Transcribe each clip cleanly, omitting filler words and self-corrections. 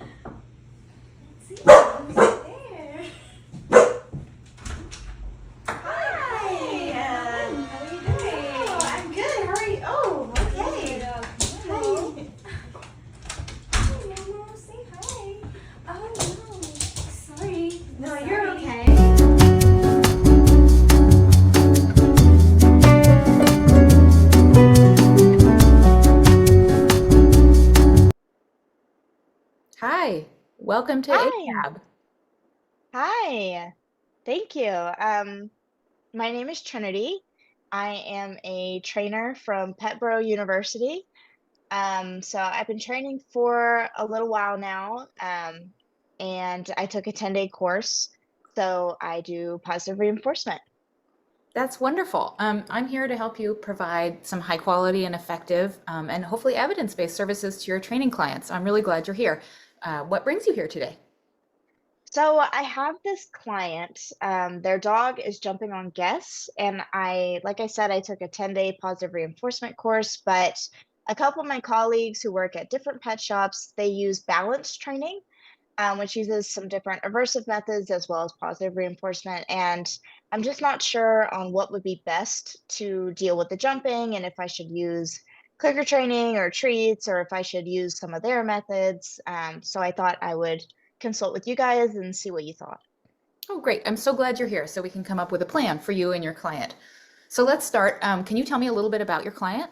Let's see. Who's there? Hi. How are you doing? Oh, I'm good. How are you? Oh, okay. Hi. Hi, Mama. Say hi. Oh, no. Sorry. No, you're okay. Hi, welcome to Hi. ACAB. Hi. Thank you. My name is Trinity. I am a trainer from Petboro University. So I've been training for a little while now, and I took a 10-day course. So I do positive reinforcement. That's wonderful. I'm here to help you provide some high quality and effective and hopefully evidence-based services to your training clients. I'm really glad you're here. What brings you here today? So I have this client, their dog is jumping on guests, and like I said, I took a 10-day positive reinforcement course, but a couple of my colleagues who work at different pet shops, they use balance training, which uses some different aversive methods as well as positive reinforcement. And I'm just not sure on what would be best to deal with the jumping and if I should use clicker training or treats or if I should use some of their methods. So I thought I would consult with you guys and see what you thought. Oh, great. I'm so glad you're here so we can come up with a plan for you and your client. So let's start. Can you tell me a little bit about your client?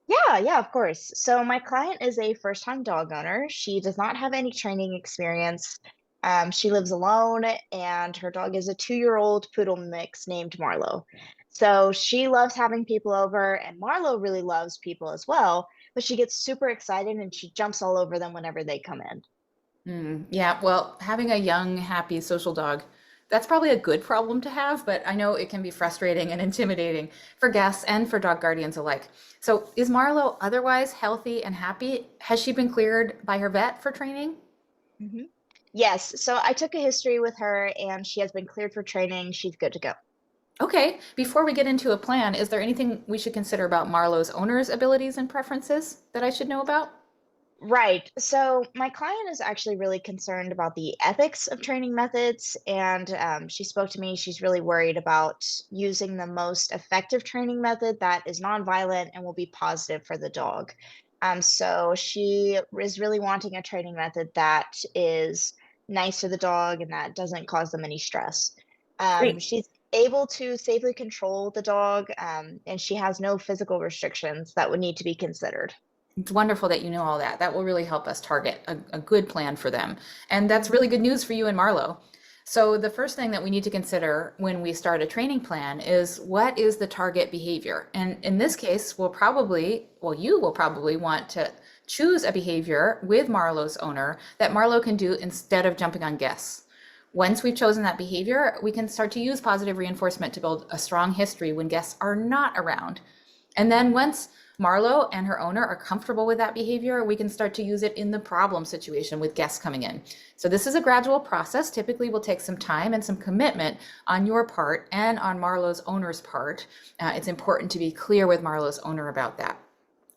Yeah, of course. So my client is a first-time dog owner. She does not have any training experience. She lives alone, and her dog is a 2-year-old poodle mix named Marlowe. So she loves having people over, and Marlowe really loves people as well, but she gets super excited and she jumps all over them whenever they come in. Yeah, well, having a young, happy social dog, that's probably a good problem to have, but I know it can be frustrating and intimidating for guests and for dog guardians alike. So, is Marlo otherwise healthy and happy? Has she been cleared by her vet for training? Mhm. Yes, so I took a history with her and she has been cleared for training. She's good to go. Okay, before we get into a plan, is there anything we should consider about Marlo's owner's abilities and preferences that I should know about? Right. So my client is actually really concerned about the ethics of training methods, and she spoke to me. She's really worried about using the most effective training method that is nonviolent and will be positive for the dog. So she is really wanting a training method that is nice to the dog and that doesn't cause them any stress. Great. She's able to safely control the dog, and she has no physical restrictions that would need to be considered. It's wonderful that you know all that. That will really help us target a good plan for them. And that's really good news for you and Marlo. So, the first thing that we need to consider when we start a training plan is what is the target behavior? And in this case, you will probably want to choose a behavior with Marlo's owner that Marlo can do instead of jumping on guests. Once we've chosen that behavior, we can start to use positive reinforcement to build a strong history when guests are not around. And then once Marlo and her owner are comfortable with that behavior, we can start to use it in the problem situation with guests coming in. So this is a gradual process. Typically will take some time and some commitment on your part and on Marlo's owner's part. It's important to be clear with Marlo's owner about that.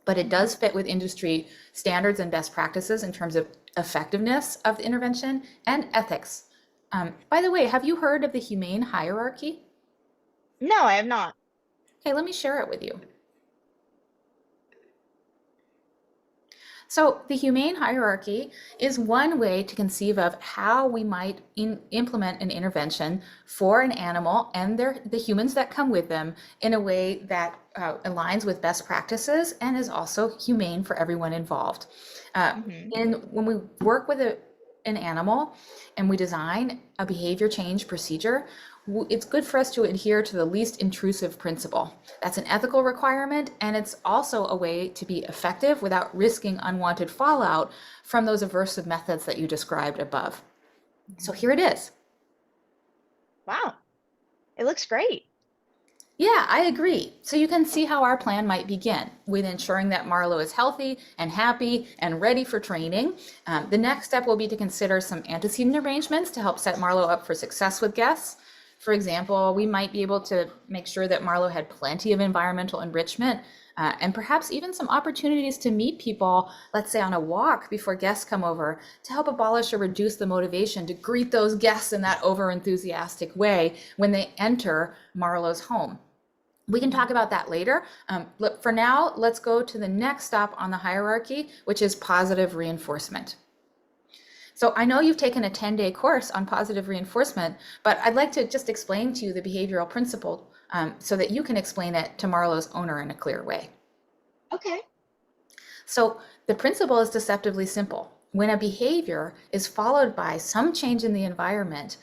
But it does fit with industry standards and best practices in terms of effectiveness of the intervention and ethics. By the way, have you heard of the humane hierarchy? No, I have not. Okay, let me share it with you. So, the humane hierarchy is one way to conceive of how we might implement an intervention for an animal and the humans that come with them in a way that aligns with best practices and is also humane for everyone involved. Uh, Hmm. when we work with an animal and we design a behavior change procedure, it's good for us to adhere to the least intrusive principle. That's an ethical requirement, and it's also a way to be effective without risking unwanted fallout from those aversive methods that you described above. So Hmm. here it is. Wow, it looks great. Yeah, I agree. So you can see how our plan might begin with ensuring that Marlo is healthy and happy and ready for training. The next step will be to consider some antecedent arrangements to help set Marlo up for success with guests. For example, we might be able to make sure that Marlo had plenty of environmental enrichment and perhaps even some opportunities to meet people, let's say on a walk before guests come over, to help abolish or reduce the motivation to greet those guests in that over-enthusiastic way when they enter Marlowe's home. We can talk about that later. Look, for now, let's go to the next stop on the hierarchy, which is positive reinforcement. So I know you've taken a 10-day course on positive reinforcement, but I'd like to just explain to you the behavioral principle so that you can explain it to Marlowe's owner in a clear way. Okay. So the principle is deceptively simple. When a behavior is followed by some change in the environment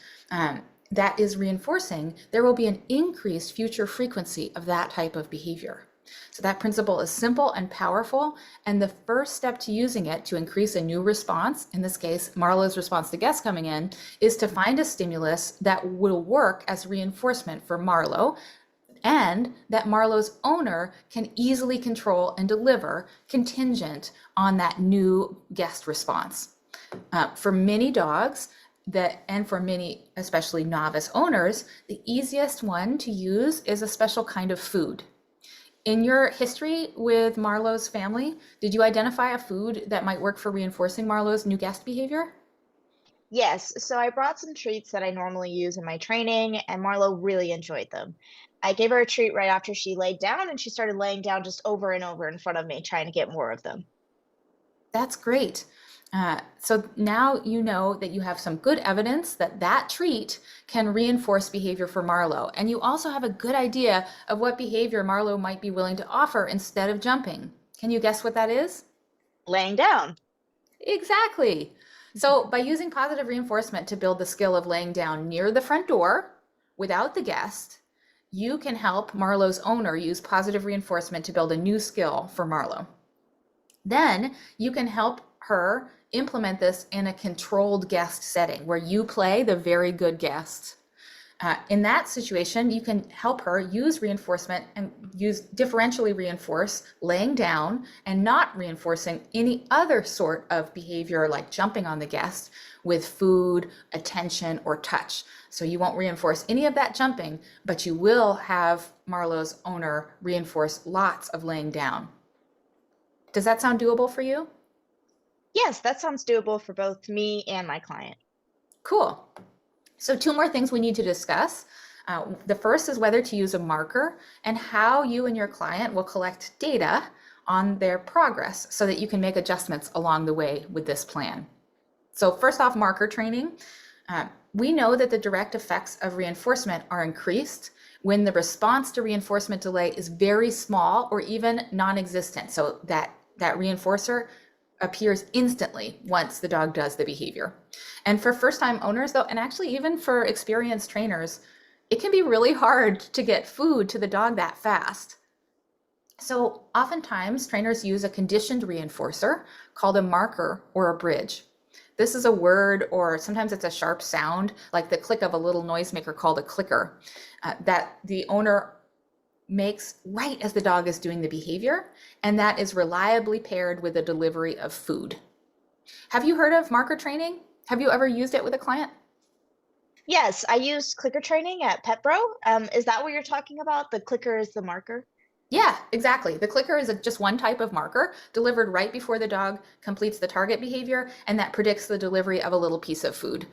that is reinforcing, there will be an increased future frequency of that type of behavior. So that principle is simple and powerful, and the first step to using it to increase a new response, in this case, Marlowe's response to guests coming in, is to find a stimulus that will work as reinforcement for Marlowe, and that Marlowe's owner can easily control and deliver contingent on that new guest response. For many dogs, and for many, especially novice owners, the easiest one to use is a special kind of food. In your history with Marlowe's family, did you identify a food that might work for reinforcing Marlowe's new guest behavior? Yes, so I brought some treats that I normally use in my training, and Marlo really enjoyed them. I gave her a treat right after she laid down, and she started laying down just over and over in front of me, trying to get more of them. That's great. So now you know that you have some good evidence that that treat can reinforce behavior for Marlowe. And you also have a good idea of what behavior Marlowe might be willing to offer instead of jumping. Can you guess what that is? Laying down. Exactly. So by using positive reinforcement to build the skill of laying down near the front door without the guest, you can help Marlowe's owner use positive reinforcement to build a new skill for Marlowe. Then you can help her implement this in a controlled guest setting where you play the very good guest. In that situation, you can help her use reinforcement and differentially reinforce laying down and not reinforcing any other sort of behavior like jumping on the guest with food, attention, or touch. So you won't reinforce any of that jumping, but you will have Marlowe's owner reinforce lots of laying down. Does that sound doable for you? Yes, that sounds doable for both me and my client. Cool. So 2 more things we need to discuss. The first is whether to use a marker and how you and your client will collect data on their progress so that you can make adjustments along the way with this plan. So first off, marker training. We know that the direct effects of reinforcement are increased when the response to reinforcement delay is very small or even non-existent. So that reinforcer appears instantly once the dog does the behavior. And for first-time owners though, and actually even for experienced trainers, it can be really hard to get food to the dog that fast. So oftentimes trainers use a conditioned reinforcer called a marker or a bridge. This is a word, or sometimes it's a sharp sound, like the click of a little noisemaker called a clicker, that the owner makes right as the dog is doing the behavior, and that is reliably paired with the delivery of food. Have you heard of marker training? Have you ever used it with a client? Yes, I use clicker training at PetBro. Is that what you're talking about? The clicker is the marker? Yeah, exactly. The clicker is just one type of marker delivered right before the dog completes the target behavior, and that predicts the delivery of a little piece of food.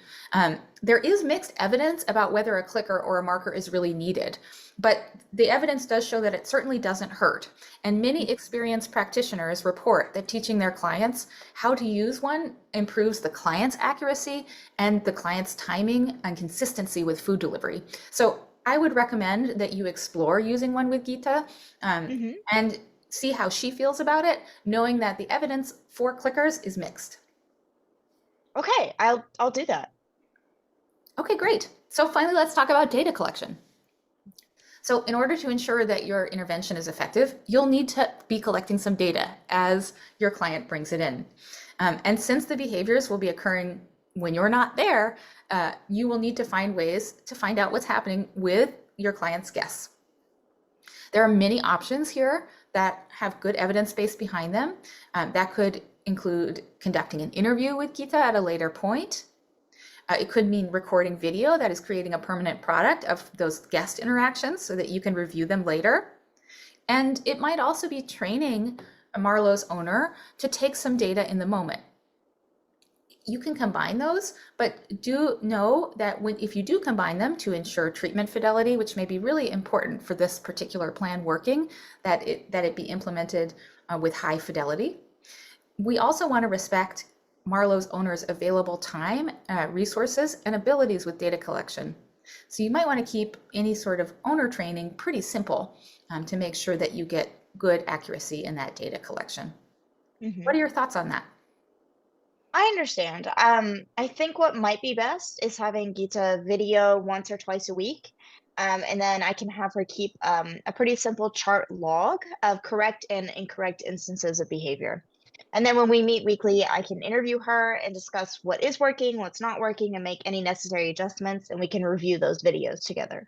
There is mixed evidence about whether a clicker or a marker is really needed, but the evidence does show that it certainly doesn't hurt. And many experienced practitioners report that teaching their clients how to use one improves the client's accuracy and the client's timing and consistency with food delivery. So I would recommend that you explore using one with Geeta and see how she feels about it, knowing that the evidence for clickers is mixed. Okay, I'll do that. Okay, great. So finally, let's talk about data collection. So in order to ensure that your intervention is effective, you'll need to be collecting some data as your client brings it in. And since the behaviors will be occurring when you're not there, you will need to find ways to find out what's happening with your client's guests. There are many options here that have good evidence base behind them. That could include conducting an interview with Geeta at a later point. It could mean recording video that is creating a permanent product of those guest interactions so that you can review them later. And it might also be training Marlowe's owner to take some data in the moment. You can combine those, but do know that if you do combine them to ensure treatment fidelity, which may be really important for this particular plan working, that it be implemented with high fidelity. We also want to respect Marlowe's owner's available time, resources, and abilities with data collection. So you might want to keep any sort of owner training pretty simple to make sure that you get good accuracy in that data collection. What are your thoughts on that? I understand. I think what might be best is having Geeta video once or twice a week. And then I can have her keep a pretty simple chart log of correct and incorrect instances of behavior. And then when we meet weekly, I can interview her and discuss what is working, what's not working, and make any necessary adjustments, and we can review those videos together.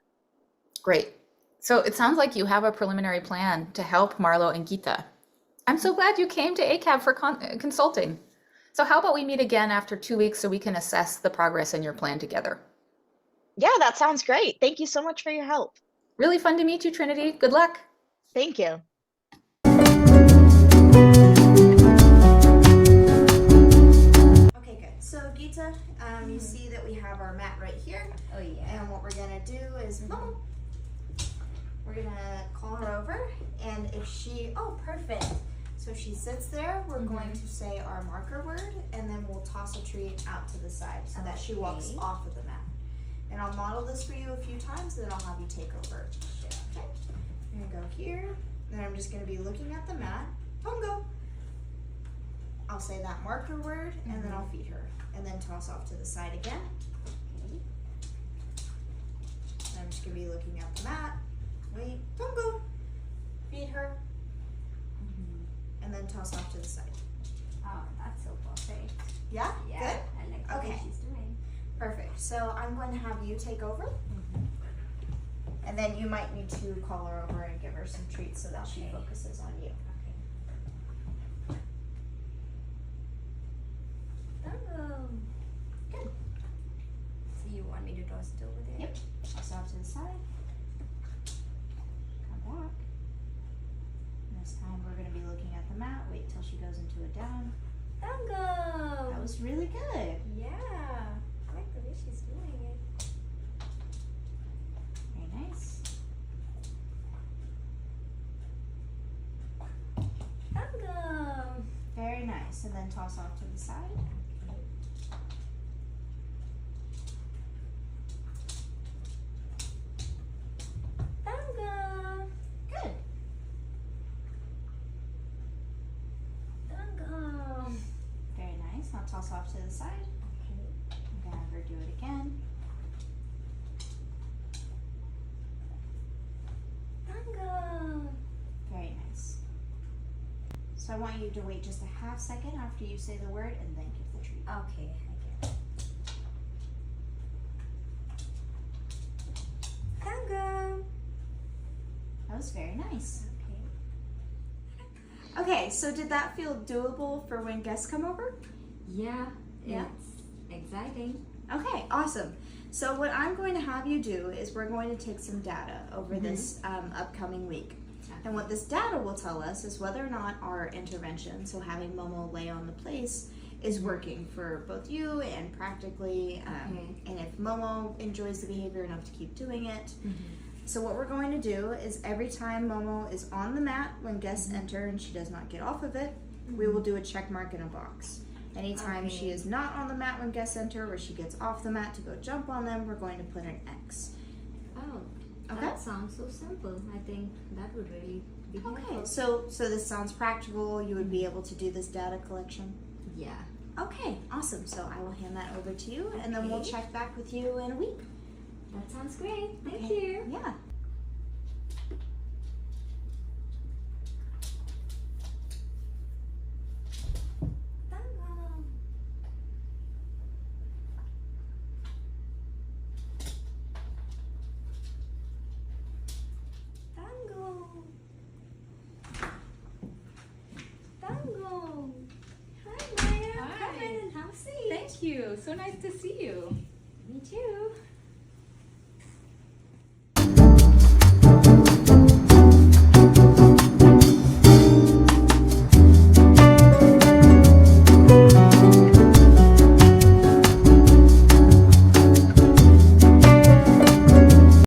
Great. So it sounds like you have a preliminary plan to help Marlo and Geeta. I'm so glad you came to ACAB for consulting. So how about we meet again after 2 weeks so we can assess the progress in your plan together? Yeah, that sounds great. Thank you so much for your help. Really fun to meet you, Trinity. Good luck. Thank you. Okay, good. So Geeta, you see that we have our mat right here. Oh yeah. And what we're gonna do is, Mama, we're gonna call her over, and if she, oh, perfect. So if she sits there, we're going to say our marker word, and then we'll toss a treat out to the side so that she walks Okay. off of the mat. And I'll model this for you a few times, then I'll have you take over. Okay? I'm gonna go here, then I'm just gonna be looking at the mat. Bongo. I'll say that marker word, and then I'll feed her, and then toss off to the side again. And I'm just gonna be looking at the mat. Wait, bongo. Feed her, and then toss off to the side. Oh, that's so perfect. Yeah? Yeah. Good? I like the way Okay. she's doing. Perfect. So I'm going to have you take over. And then you might need to call her over and give her some treats so that she Okay. focuses on you. Bongo. Good. So you want me to toss it over there? Yep. Toss off to the side. Come back. And this time we're going to be looking at the mat. Wait till she goes into a down. Bongo. That was really good. Yeah. I like the way she's doing it. Very nice. Bongo. Very nice. And then toss off to the side. Bongo. Good. Bongo. Very nice. Now toss off to the side. I'm going to have her do it again. Bongo. Very nice. So I want you to wait just a half second after you say the word and then give the treat. Okay, I get it. Bongo. That was very nice. Okay. Okay, so did that feel doable for when guests come over? Yeah, Yeah. it's exciting. Okay, awesome. So what I'm going to have you do is we're going to take some data over this upcoming week. And what this data will tell us is whether or not our intervention, so having Momo lay on the place, is working for both you and practically, and if Momo enjoys the behavior enough to keep doing it. So what we're going to do is every time Momo is on the mat when guests enter and she does not get off of it, we will do a check mark in a box. Anytime she is not on the mat when guests enter or she gets off the mat to go jump on them, we're going to put an X. Oh, Okay. that sounds so simple. I think that would really be helpful. Okay, so this sounds practical. You would be able to do this data collection. Yeah. Okay, awesome. So I will hand that over to you, and then we'll Okay. check back with you in a week. That sounds great. Thank Okay. you. Yeah. Bongo. Bongo. Bongo. Hi, Maya. Hi. Come in and have a seat. Thank you. So nice to see you. Me too.